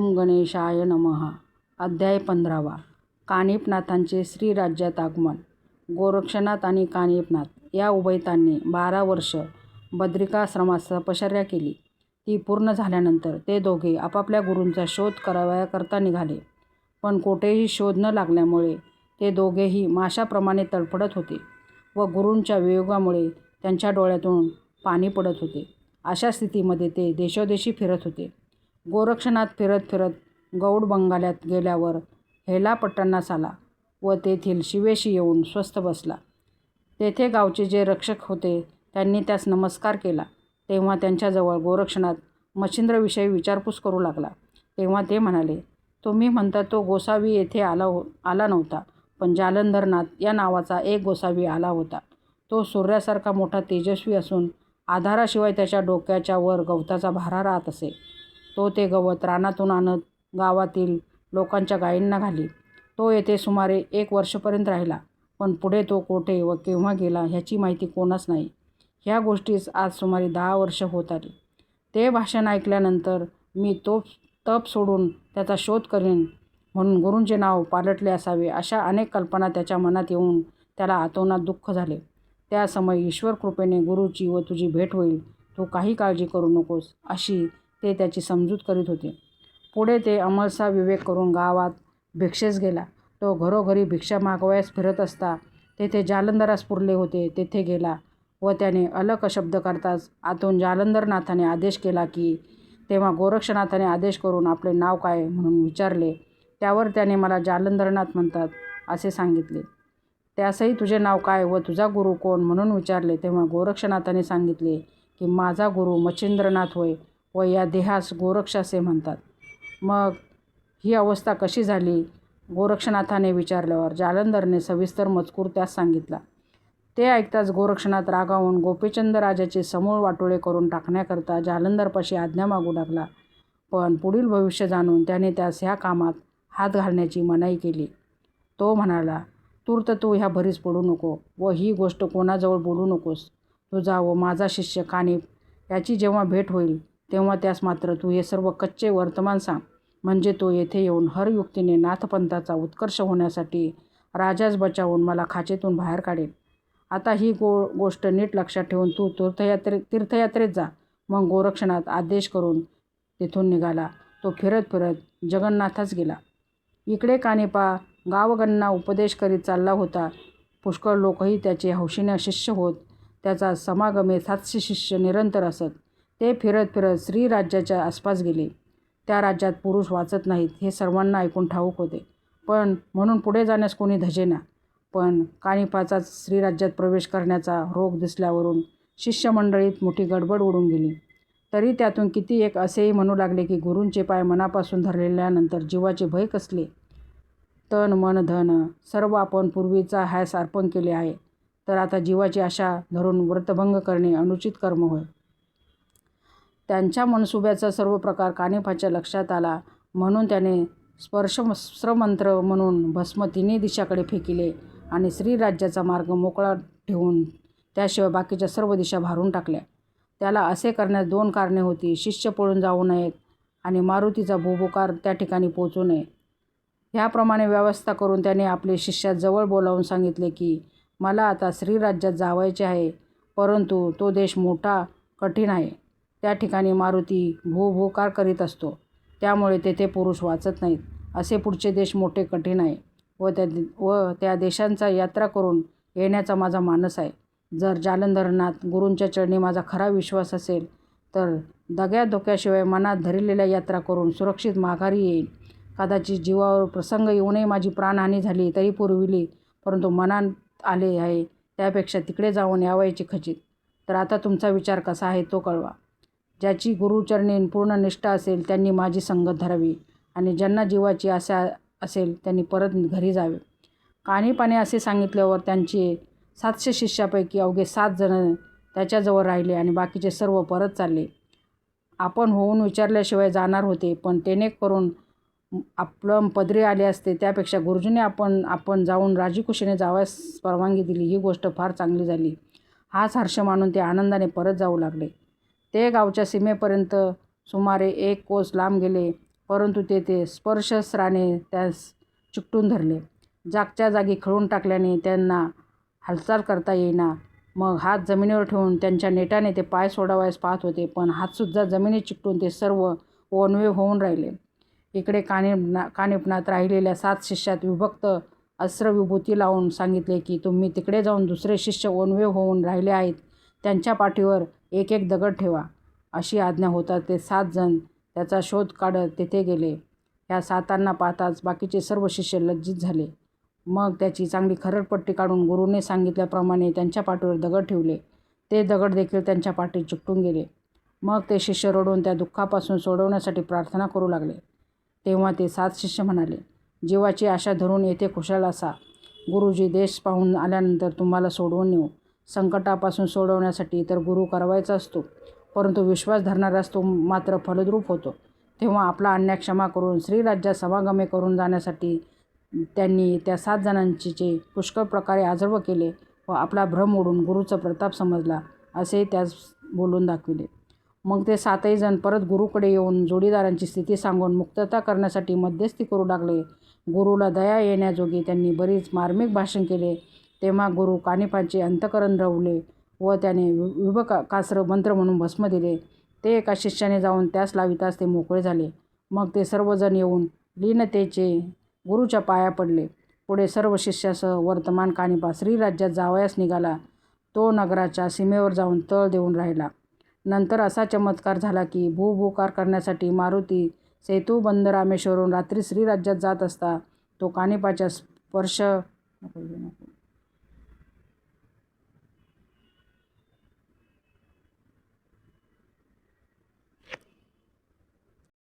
ओम गणेशाय नमः. अध्याय 15. कानिफनाथांचे श्रीराज्यात आगमन. गोरक्षनाथ आणि कानिफनाथ या उभयतांनी 12 वर्ष बद्रिकाश्रमात तपश्चर्या केली. ती पूर्ण झाल्यानंतर ते दोघे आपापल्या गुरूंचा शोध करावयाकरता निघाले. पण कोठेही शोध न लागल्यामुळे ते दोघेही माशाप्रमाणे तडफडत होते व गुरूंच्या वियोगामुळे त्यांच्या डोळ्यातून पाणी पडत होते. अशा स्थितीमध्ये ते देशोदेशी फिरत होते. गोरक्षनाथ फिरत फिरत गौड बंगाल्यात गेल्यावर हेलापट्टणास आला व तेथील शिवेशी येऊन स्वस्थ बसला. तेथे गावचे जे रक्षक होते त्यांनी त्यास नमस्कार केला. तेव्हा त्यांच्याजवळ गोरक्षनाथ मच्छिंद्रविषयी विचारपूस करू लागला. तेव्हा ते म्हणाले, तुम्ही म्हणता तो गोसावी येथे आला नव्हता, पण जालंधरनाथ या नावाचा एक गोसावी आला होता. तो सूर्यासारखा मोठा तेजस्वी असून आधाराशिवाय त्याच्या डोक्याच्या वर गवताचा भारा राहत असे. तो ते गवत रानातून आणत गावातील लोकांच्या गायींना घाली. तो येथे सुमारे 1 वर्षपर्यंत राहिला, पण पुढे तो कोठे व केव्हा गेला ह्याची माहिती कोणास नाही. ह्या गोष्टीस आज सुमारे 10 वर्ष होत आली. ते भाषण ऐकल्यानंतर मी तो तप सोडून त्याचा शोध करीन म्हणून गुरूंचे नाव पालटले असावे अशा अनेक कल्पना त्याच्या मनात येऊन त्याला अतोनात दुःख झाले. त्या समय ईश्वर कृपेने गुरुची व तुझी भेट होईल, तू काही काळजी करू नकोस अशी ते त्याची समजूत करीत होते. पुढे ते अमळसा विवेक करून गावात भिक्षेस गेला. तो घरोघरी भिक्षा मागवयास फिरत असता तेथे जालंधरास पुरले होते. तेथे गेला व त्याने अलक शब्द करताच आतून जालंधरनाथाने आदेश केला की तेव्हा गोरक्षनाथाने आदेश करून आपले नाव काय म्हणून विचारले. त्यावर त्याने मला जालंधरनाथ म्हणतात असे सांगितले. त्यासही तुझे नाव काय व तुझा गुरु कोण म्हणून विचारले. तेव्हा गोरक्षनाथाने सांगितले की माझा गुरु मच्छिंद्रनाथ होय व या देहास गोरक्ष असे म्हणतात. मग ही अवस्था कशी झाली गोरक्षनाथाने विचारल्यावर जालंधरने सविस्तर मजकूर त्यास सांगितला. ते ऐकताच गोरक्षनाथ रागावून गोपीचंद राजाचे समूळ वाटोळे करून टाकण्याकरता जालंधरपाशी आज्ञा मागू लागला. पण पुढील भविष्य जाणून त्याने त्यास ह्या कामात हात घालण्याची मनाई केली. तो म्हणाला, तूर्त तू ह्या भरीस पडू नको व ही गोष्ट कोणाजवळ बोलू नकोस. तुझा व माझा शिष्य कानिफ याची जेव्हा भेट होईल तेव्हा त्यास मात्र तू हे सर्व कच्चे वर्तमान सांग, म्हणजे तो येथे येऊन हरयुक्तीने नाथपंथाचा उत्कर्ष होण्यासाठी राजास बचावून मला खाचेतून बाहेर काढेल. आता ही गोष्ट नीट लक्षात ठेवून तू तीर्थयात्रेत जा. मग गोरक्षनाथ आदेश करून तेथून निघाला. तो फिरत फिरत जगन्नाथास गेला. इकडे कानिफा गावगणांना उपदेश करीत चालला होता. पुष्कळ लोकही त्याचे हौशीने शिष्य होत. त्याचा समागमे 700 शिष्य निरंतर असत. ते फिरत फिरत श्रीराज्याच्या आसपास गेले. त्या राज्यात पुरुष वाचत नाहीत हे सर्वांना ऐकून ठाऊक होते, पण म्हणून पुढे जाण्यास कोणी धजेना. पण कानिफाचा श्रीराज्यात प्रवेश करण्याचा रोग दिसल्यावरून शिष्यमंडळीत मोठी गडबड उडून गेली. तरी त्यातून किती एक असेही म्हणू लागले की गुरूंचे पाय मनापासून धरलेल्यानंतर जीवाचे भय कसले. तन मन धन सर्व आपण पूर्वीचा ह्यास अर्पण केले आहे, तर आता जीवाची आशा धरून व्रतभंग करणे अनुचित कर्म होय. त्यांच्या मनसुब्याचा सर्व प्रकार कानिफाच्या लक्षात आला, म्हणून त्याने स्पर्शस्त्रमंत्र म्हणून भस्म तिन्ही दिशाकडे फेकिले आणि श्रीराज्याचा मार्ग मोकळा ठेवून त्याशिवाय बाकीच्या सर्व दिशा भारून टाकल्या. त्याला असे करण्यास 2 कारणे होती. शिष्य पळून जाऊ नयेत आणि मारुतीचा भुभुकार त्या ठिकाणी पोचू नये. ह्याप्रमाणे व्यवस्था करून त्याने आपले शिष्यात जवळ बोलावून सांगितले की मला आता श्रीराज्यात जावायचे आहे, परंतु तो देश मोठा कठीण आहे. त्या ठिकाणी मारुती भुभुकार करीत असतो, त्यामुळे तेथे पुरुष वाचत नाहीत. असे पुढचे देश मोठे कठीण आहे व त्या देशांचा यात्रा करून येण्याचा माझा मानस आहे. जर जालंधरनाथ गुरूंच्या चरणी माझा खरा विश्वास असेल तर दग्याधोक्याशिवाय मनात धरलेल्या यात्रा करून सुरक्षित माघारी येईल. कदाचित जीवावर प्रसंग येऊनही माझी प्राणहानी झाली तरी पुरविली, परंतु मनात आले आहे त्यापेक्षा तिकडे जाऊन यावयाची खचित. तर आता तुमचा विचार कसा आहे तो कळवा. ज्याची गुरुचरणी पूर्ण निष्ठा असेल त्यांनी माझी संगत धरावी आणि ज्यांना जीवाची आशा असेल त्यांनी परत घरी जावे. कानिफाने असे सांगितल्यावर त्यांचे 700 शिष्यापैकी अवघे 7 जण त्याच्याजवळ राहिले आणि बाकीचे सर्व परत चालले. आपण होऊन विचारल्याशिवाय जाणार होते, पण तेने करून आपलं पदरी आले असते. त्यापेक्षा गुरुजीने आपण जाऊन राजीखुशीने जावयास परवानगी दिली, ही गोष्ट फार चांगली झाली. हाच हर्ष मानून ते आनंदाने परत जाऊ लागले. ते गावच्या सीमेपर्यंत सुमारे 1 कोस लांब गेले. परंतु ते स्पर्शस्त्राने त्यास चिकटून धरले. जागच्या जागी खिळून टाकल्याने त्यांना हालचाल करता येईना. मग हात जमिनीवर ठेवून त्यांच्या नेटाने ते पाय सोडावयास पाहत होते, पण हातसुद्धा जमिनीत चिकटून ते सर्व ओनवे होऊन राहिले. इकडे कानिफनाथ राहिलेल्या 7 शिष्यात विभक्त अस्त्रविभूती लावून सांगितले की तुम्ही तिकडे जाऊन दुसरे शिष्य ओनवे होऊन राहिले आहेत त्यांच्या पाठीवर एक एक दगड ठेवा, अशी आज्ञा होताच ते 7 जण त्याचा शोध काढत तेथे गेले. ह्या 7 पाहताच बाकीचे सर्व शिष्य लज्जित झाले. मग त्याची चांगली खरडपट्टी काढून गुरुने सांगितल्याप्रमाणे त्यांच्या पाठीवर दगड ठेवले. ते दगड देखील त्यांच्या पाठीत चिकटून गेले. मग ते शिष्य रडून त्या दुःखापासून सोडवण्यासाठी प्रार्थना करू लागले. तेव्हा ते 7 शिष्य म्हणाले, जीवाची आशा धरून येथे खुशाल असा. गुरुजी देश पाहून आल्यानंतर तुम्हाला सोडवून नेऊ. संकटापासून सोडवण्यासाठी तर गुरु करावायचा असतो, परंतु विश्वास धरणाराच तो मात्र फलद्रूप होतो. तेव्हा आपला अन्याय क्षमा करून श्रीराज्यात समागमे करून जाण्यासाठी त्यांनी त्या 7 जणांचे पुष्कळ प्रकारे आजर्व केले व आपला भ्रम ओढून गुरुचा प्रताप समजला असे त्यास बोलून दाखविले. मग ते 7ही जण परत गुरुकडे येऊन जोडीदारांची स्थिती सांगून मुक्तता करण्यासाठी मध्यस्थी करू लागले. गुरुला दया येण्याजोगी त्यांनी बरीच मार्मिक भाषण केले. तेव्हा गुरु कानिफाचे अंतःकरण रवले व त्याने विभकास्त्र मंत्र म्हणून भस्म दिले. ते एका शिष्याने जाऊन त्यास लाविताच ते मोकळे झाले. मग ते सर्वजण येऊन लीनतेचे गुरुच्या पाया पडले. पुढे सर्व शिष्यासह वर्तमान कानिफा श्रीराज्यात जावयास निघाला. तो नगराच्या सीमेवर जाऊन तळ देऊन राहिला. नंतर असा चमत्कार झाला की भूभूकार करण्यासाठी मारुती सेतुबंध रामेश्वरहून रात्री श्रीराज्यात जात असता तो कानिफाच्या स्पर्श